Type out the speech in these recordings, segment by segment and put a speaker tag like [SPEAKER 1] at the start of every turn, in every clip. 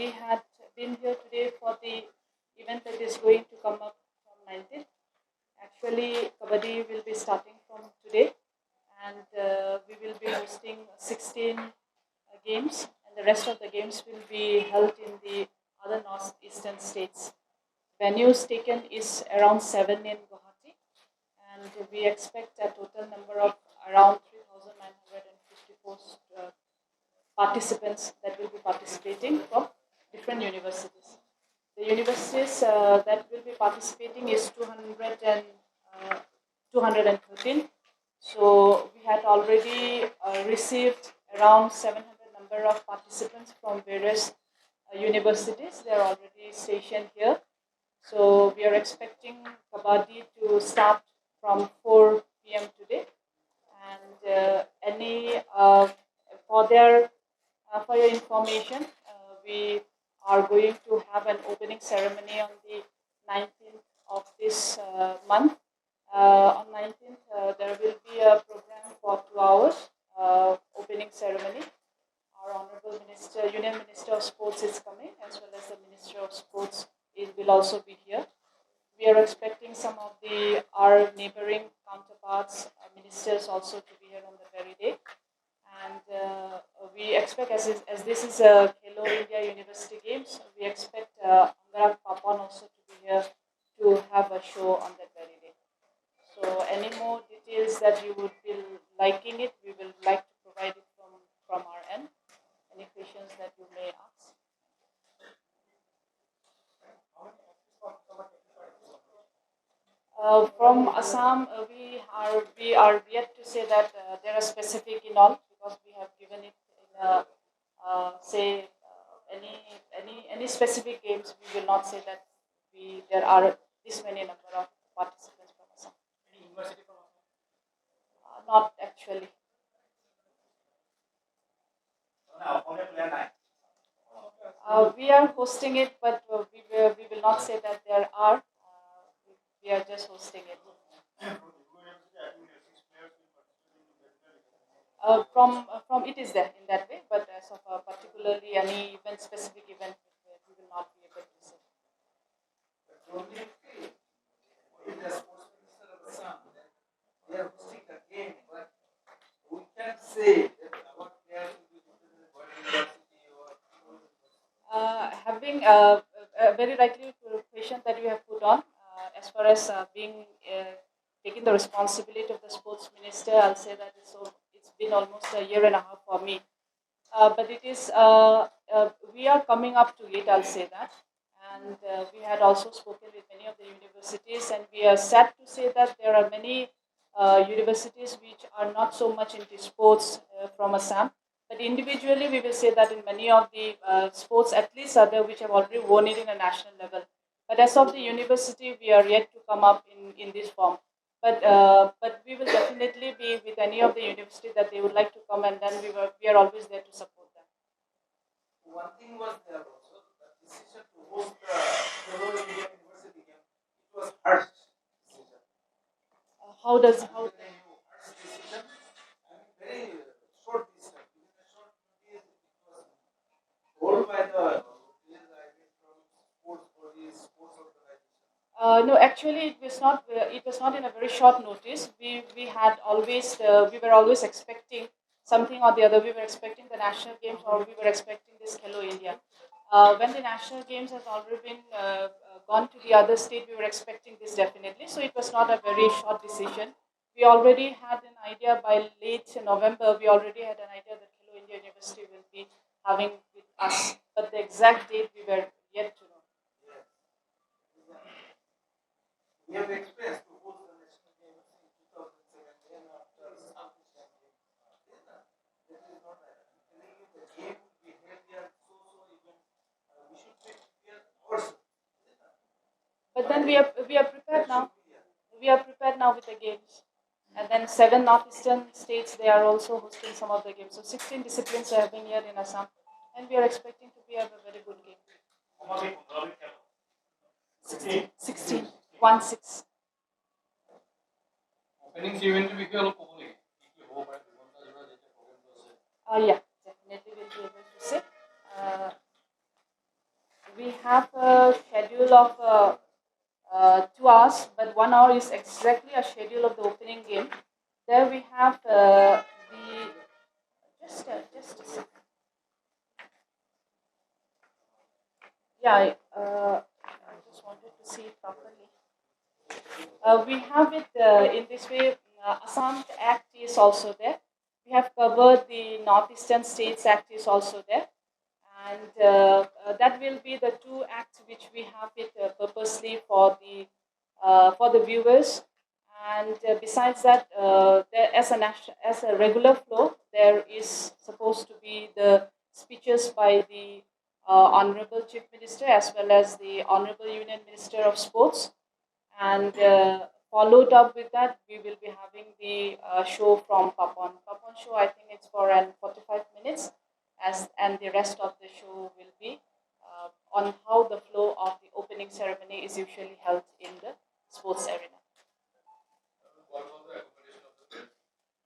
[SPEAKER 1] we had been here today for the event that is going to come up from 19th. Actually, Kabaddi will be starting from today, and we will be hosting 16 games, and the rest of the games will be held in the other northeastern states. Venues taken is around 7 in Guwahati, and we expect a total number of around 3,954 participants that will be participating from different universities. The universities that will be participating is 213. So we had already received around 700 number of participants from various universities. They are already stationed here. So we are expecting Kabaddi to start from 4 p.m. today. And for your information, we are going to have an opening ceremony on the 19th of this month. On 19th, there will be a program for 2 hours, opening ceremony. Our Honorable Minister, Union Minister of Sports is coming, as well as the Minister of Sports will also be here. We are expecting some of our neighboring counterparts, ministers also to be here on the very day. And we expect, as this is a Khelo India University Games, we expect Angarak Papan also to be here to have a show on that very day. So any more details that you would be liking it, we will like to provide it from our end. Any questions that you may ask? From Assam, we are yet to say that there are specific in all, because we have given it in any specific games. We will not say that there are this many number of participants from Assam.
[SPEAKER 2] Any university from Assam?
[SPEAKER 1] Not actually.
[SPEAKER 2] So now, only player 9.
[SPEAKER 1] We are hosting it, but we will not say that there are. We are just hosting it. From it is there in that way, but as of particularly any event, specific event, we will not be able to say.
[SPEAKER 2] The sports minister of Assam, they are hosting the game, but we can say that our players will be represented by university or
[SPEAKER 1] Having a very rightly question that you have put on, as far as being taking the responsibility of the sports minister, I'll say that it's been almost a year and a half for me. But it is we are coming up to it, I'll say that. And we had also spoken with many of the universities, and we are sad to say that there are many universities which are not so much into sports from Assam. But individually, we will say that in many of the sports, at least other which have already won it in a national level. But as of the university, we are yet to come up in this form. But we will definitely be with any of the university that they would like to come, and then we are always there to support them.
[SPEAKER 2] one thing was there also, the decision to host the Khelo India University game, it was harsh decision.
[SPEAKER 1] How does how?
[SPEAKER 2] Harsh decision, and very short decision. Within a short notice, it was told by the players, I think, from sports bodies, sports organization.
[SPEAKER 1] No, actually, it was not. It was not in a very short notice. We had always we were always expecting something or the other. We were expecting the national games, or we were expecting this Hello India. When the national games has already been gone to the other state, we were expecting this definitely. So it was not a very short decision. We already had an idea by late November. We already had an idea that Hello India University will be having with us, but the exact date we were yet to know.
[SPEAKER 2] We have expressed to host the national games in 2017 after Southeast Asian Games. That is not right. Telling you the game will be held here, so even we should be prepared ourselves.
[SPEAKER 1] But then we are prepared now. We are prepared now with the games. And then 7 northeastern states, they are also hosting some of the games. So 16 disciplines are happening here in Assam, and we are expecting to be have a very good game. 16, 1 6.
[SPEAKER 3] Opening event we can
[SPEAKER 1] Yeah, definitely we'll be able to say. we have a schedule of 2 hours, but 1 hour is exactly a schedule of the opening game. There we have the just a second. Yeah, I just wanted to see it properly. We have it in this way. Assam Act is also there. We have covered the Northeastern States Act is also there, and that will be the two acts which we have it purposely for the viewers. And besides that, there, as a regular flow, there is supposed to be the speeches by the Honorable Chief Minister as well as the Honorable Union Minister of Sports, and followed up with that, we will be having the show from Papon. Papon show, I think it's for an 45 minutes, and the rest of the show will be on how the flow of the opening ceremony is usually held in the sports arena.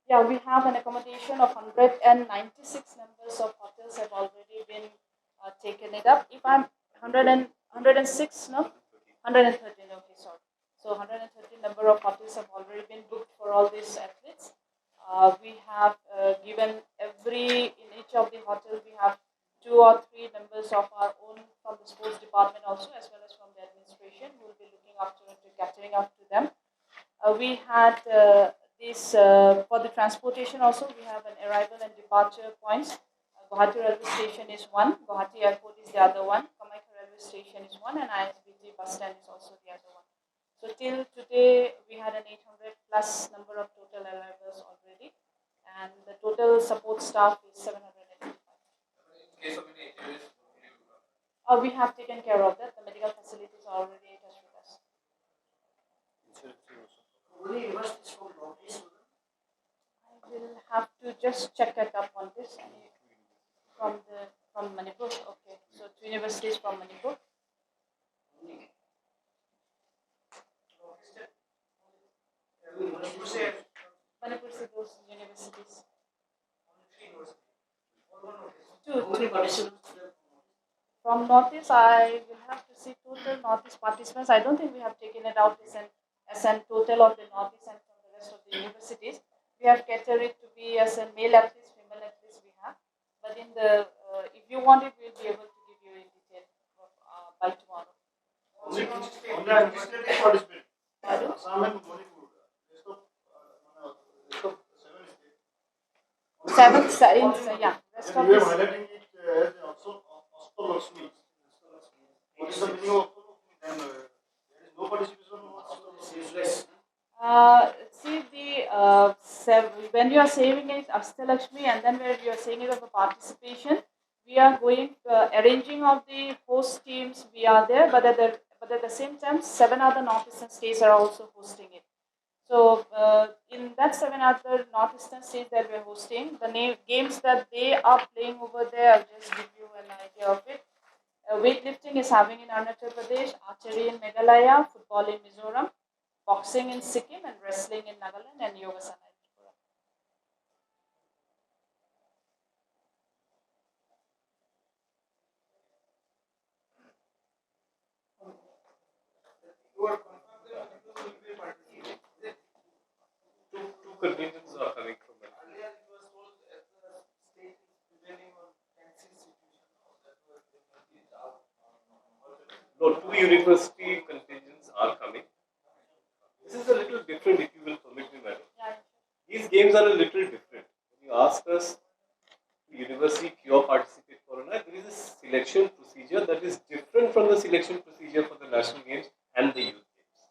[SPEAKER 1] Yeah, we have an accommodation of 196 numbers of hotels have already been taken it up. If I'm 100 and 106, no? 113, okay, sorry. So 113 number of hotels have already been booked for all these athletes. We have given in each of the hotels, we have 2 or 3 members of our own from the sports department also, as well as from the administration, who will be looking after it, catering up to them. We had this for the transportation also. We have an arrival and departure points. Guwahati railway station is one. Guwahati airport is the other one. Kamakhya railway station is one, and ISBT bus stand is also the other one. So till today, we had an 800 plus number of total arrivals already, and the total support staff is 785. In case of any injuries, we have taken care of that. The medical facilities are already attached with us.
[SPEAKER 2] Only universities from Northeast.
[SPEAKER 1] I will have to just check it up on this. From Manipur. Okay, so 2 universities from Manipur. Manipur से those universities. Two. From Northeast, I will have to see total Northeast participants. I don't think we have taken it out as an total of the Northeast and from the rest of the universities. We have catered it to be as a male athletes, female athletes we have. But in the if you want it, we'll be able to give you in detail by tomorrow.
[SPEAKER 2] Only administrative participant.
[SPEAKER 1] Pardon?
[SPEAKER 2] Assam and Manipur. Rest of
[SPEAKER 1] 7 yeah. Rest of
[SPEAKER 2] you are
[SPEAKER 1] this.
[SPEAKER 2] highlighting it as also Lakshmi. What is the meaning of then there is no participation useless.
[SPEAKER 1] See the when you are saving it Astalakshmi, and then where you are saying it of a participation, we are going arranging of the host teams. We are there, but at the same time, 7 other northeastern states are also hosting it. So in that 7 other northeastern states that we are hosting, the games that they are playing over there, I'll just give you an idea of it. Weightlifting is having in Arunachal Pradesh, archery in Meghalaya, football in Mizoram, boxing in Sikkim, and wrestling in Nagaland, and Yogasana in Tripura.
[SPEAKER 2] You are confirmed that people will be participating.
[SPEAKER 3] Two contingents are coming from it.
[SPEAKER 2] Earlier it was told that the state is prevailing on tension situation. That was
[SPEAKER 3] No, two university contingents are coming. This is a little different, if you will permit me, madam.
[SPEAKER 1] Yeah.
[SPEAKER 3] These games are a little different. When you ask us, university cure participate for or not, there is a selection procedure that is different from the selection procedure for the national games and the youth games.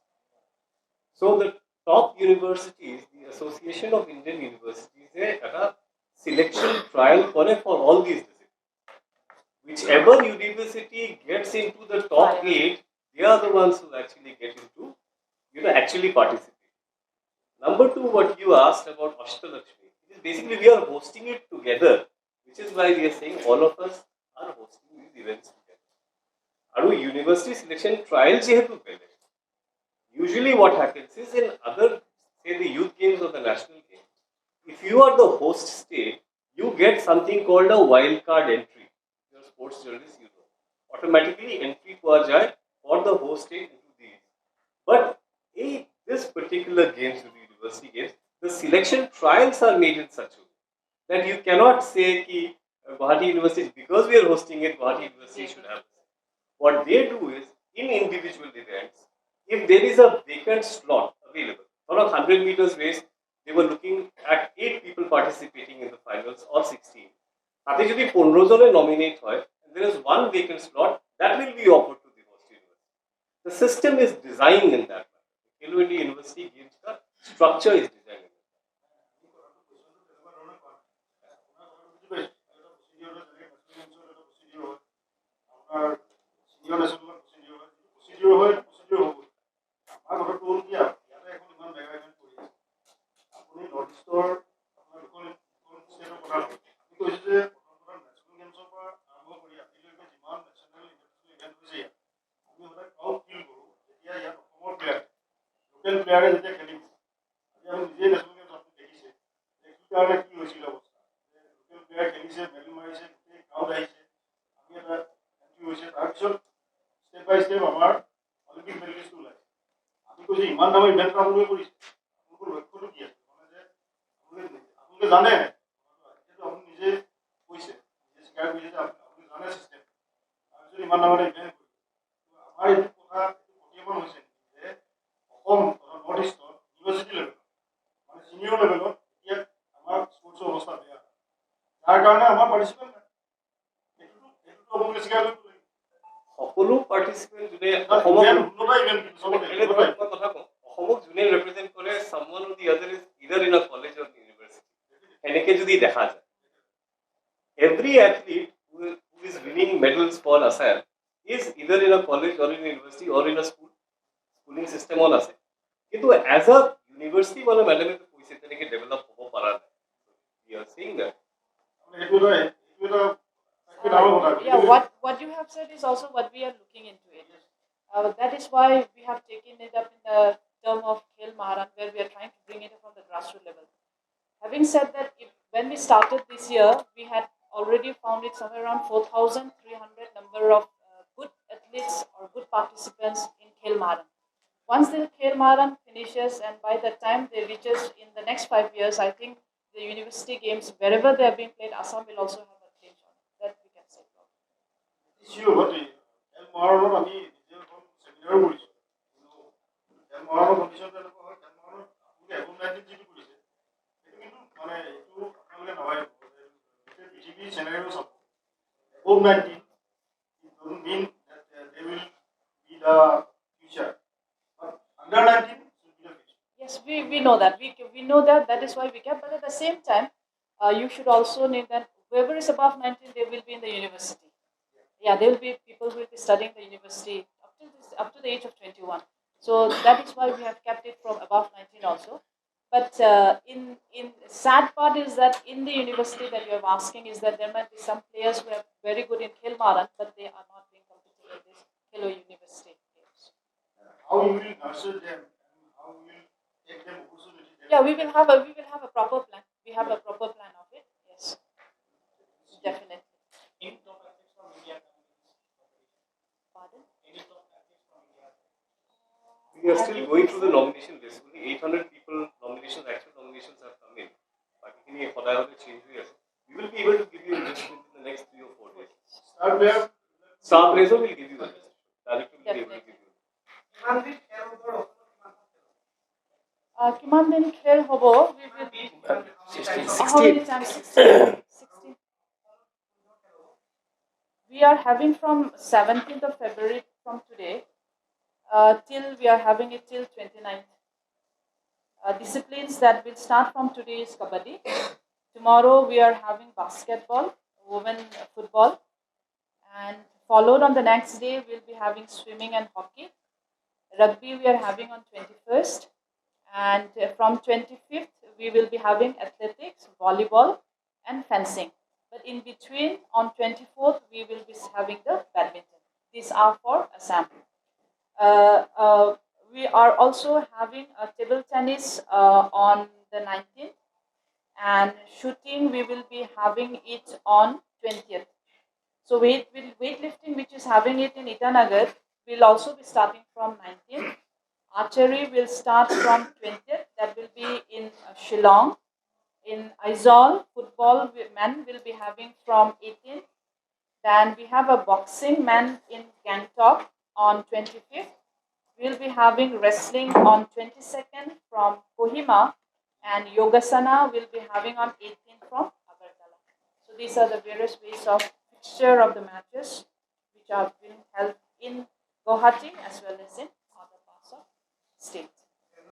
[SPEAKER 3] So the top universities, the Association of Indian Universities, they have a selection trial for all these disciplines. Whichever university gets into the top 8, they are the ones who actually get into, actually participate. Number 2, what you asked about Ashtalakshmi, it is basically we are hosting it together, which is why we are saying all of us are hosting these events together. Our university selection trials you have to build it. Usually what happens is in other, say the youth games or the national games, if you are the host state, you get something called a wild card entry. Your sports journalists, you know. automatically entry পাওয়া যায় for the host state into these. But this particular games, the university games, the selection trials are made in such a way that you cannot say ki Guwahati University, because we are hosting it, Guwahati University should have this. What they do is, in individual events, if there is a vacant slot available, for a 100 meters race, they were looking at 8 people participating in the finals or 16. তাতে যদি 15 জনে nominate হয়, and there is one vacant slot, that will be offered to the host university. The system is designed in that manner. Khelo India University Games ka structure is designed in that manner.
[SPEAKER 4] Senior national procedure হয় procedure হ'ব। আমাৰ কথাটো হ'ল কি ইয়াতে এখন ইমান mega event কৰি আছে, আপুনি নৰ্থ ইষ্টৰ আপোনাৰ দুখন ষ্টেটৰ কথা কয়। আমি কৈছোঁ যে প্ৰথম নেশ্যনেল গেমছৰ পৰা আৰম্ভ কৰি আজিলৈকে যিমান নেশ্যনেল ইণ্টাৰনেশ্যনেল ইভেণ্ট হৈছে ইয়াত, আমি সদায় প্ৰাউড ফিল কৰোঁ যেতিয়া ইয়াত অসমৰ প্লেয়াৰ লোকেল প্লেয়াৰে যেতিয়া খেলিব। আজি আমি নিজেই নেশ্যনেল গেমছ আপুনি দেখিছে কি কাৰণে কি হৈছিল অৱস্থা, লোকেল প্লেয়াৰ খেলিছে, মেডেল মাৰিছে, গোটেই ক্ৰাউড আহিছে, আমি এটা এণ্ট্ৰি হৈছে। তাৰপিছত ষ্টেপ বাই ষ্টেপ আমাৰ অলিম্পিক মেডেলিষ্টটো ওলাইছে। আমি কৈছোঁ ইমান ডাঙৰ ইভেণ্ট আপোনালোকে কৰিছে, আপোনালোকৰ লক্ষ্যটো কি আছে, মানে যে আপোনালোকে জানে, যিহেতু আপুনি নিজে কৈছে, নিজে স্বীকাৰ কৰিছে যে আপুনি জানে চিষ্টেম, তাৰপিছত ইমান ডাঙৰ এটা ইভেণ্ট কৰিছে। আমাৰ এইটো কথা প্ৰতিফলন হৈছে যে অসম তথা নৰ্থ ইষ্টত ইউনিভাৰ্চিটি লেভেলত মানে ছিনিয়ৰ লেভেলত এতিয়া আমাৰ স্পৰ্টছৰ অৱস্থা বেয়া, যাৰ কাৰণে আমাৰ পাৰ্টিচিপেণ্ট নাই। এইটোতো আপোনালোকে স্বীকাৰ কৰিব লাগিব।
[SPEAKER 3] সকলো পাৰ্টিচিপেণ্ট যোনে অসমক যোনে ৰিপ্ৰেজেণ্ট কৰে, someone or the other is either in a college or university, এনেকে যদি দেখা যায়, every athlete who is winning medals for ASAM is either in a college or in a university or in a schooling system on আছে, কিন্তু as a university মানে মেডামে কৈছে তেনেকে develop হ'ব পৰা নাই। We are seeing that.
[SPEAKER 1] Yeah, what you have said is also what we are looking into it. That is why we have taken it up in the term of Khel Maharan, where we are trying to bring it from the grassroots level. Having said that, when we started this year, we had already found it somewhere around 4,300 number of good athletes or good participants in Khel Maharan. Once the Khel Maharan finishes, and by the time they reaches in the next 5 years, I think the university games, wherever they are being played, Assam will also have a change on it. That we can say.
[SPEAKER 4] আমি নিজে এখন ছেমিনাৰো কৰিছোঁ, খেল মহাৰণৰ কণ্ডিশ্যনটো এনেকুৱা হয়, খেল মহাৰণৰ আপোনালোকে এবোম-19 যিটো কৰিছে সেইটো কিন্তু মানে এইটো আপোনালোকে নাভাবিব গোটেই পৃথিৱীৰ চেনেৰিও চাব। এবোম-19 doesn't mean that they will be the future, but under-19 should be the future.
[SPEAKER 1] Yes, we know that. We know that. That is why we kept. But at the same time, you should also know that whoever is above 19, they will be in the university. Yeah, there will be people who will be studying the university up to the age of 21. So that is why we have kept it from above 19 also. But in sad part is that in the university that you are asking is that there might be some players who are very good in Khel Maharan, but they are not being competing in this Khelo University games.
[SPEAKER 4] How you will nurture them and how you will take them opportunity?
[SPEAKER 1] Yeah, we will have a proper plan. We have a proper plan of it. Yes, definitely.
[SPEAKER 2] Any top athletes from India?
[SPEAKER 1] Pardon?
[SPEAKER 2] Any top athletes from India?
[SPEAKER 3] We are still going through the nomination list. Only 800 people nominations, actual nominations have come in. We will be able to give you a list within the next 3 or 4 days. Star players will give you a list. Director will be able to give you.
[SPEAKER 1] কিমান দিন খেল হ'ব? We will
[SPEAKER 5] 16.
[SPEAKER 1] how many times? 16. We are having from 17th of February from today till we are having it till 29th. Disciplines that will start from today is Kabaddi. Tomorrow we are having basketball, women football, and followed on the next day we'll be having swimming and hockey. Rugby we are having on 21st, and from 25th we will be having athletics, volleyball, and fencing. But in between, on 24th, we will be having the badminton. These are for Assam. We are also having a table tennis on the 19th, and shooting we will be having it on 20th. So weightlifting, which is is having it in Itanagar, will also be starting from 19th. Archery will start from 20th. That will be in Shillong. In Aizawl, football men will be having from 18th. Then we have a boxing men in Gangtok on 25th. We'll be having wrestling on 22nd from Kohima, and Yogasana will be having on 18th from Agartala. So these are the various ways of fixture of the matches which are being held in Guwahati as well as in other parts of state.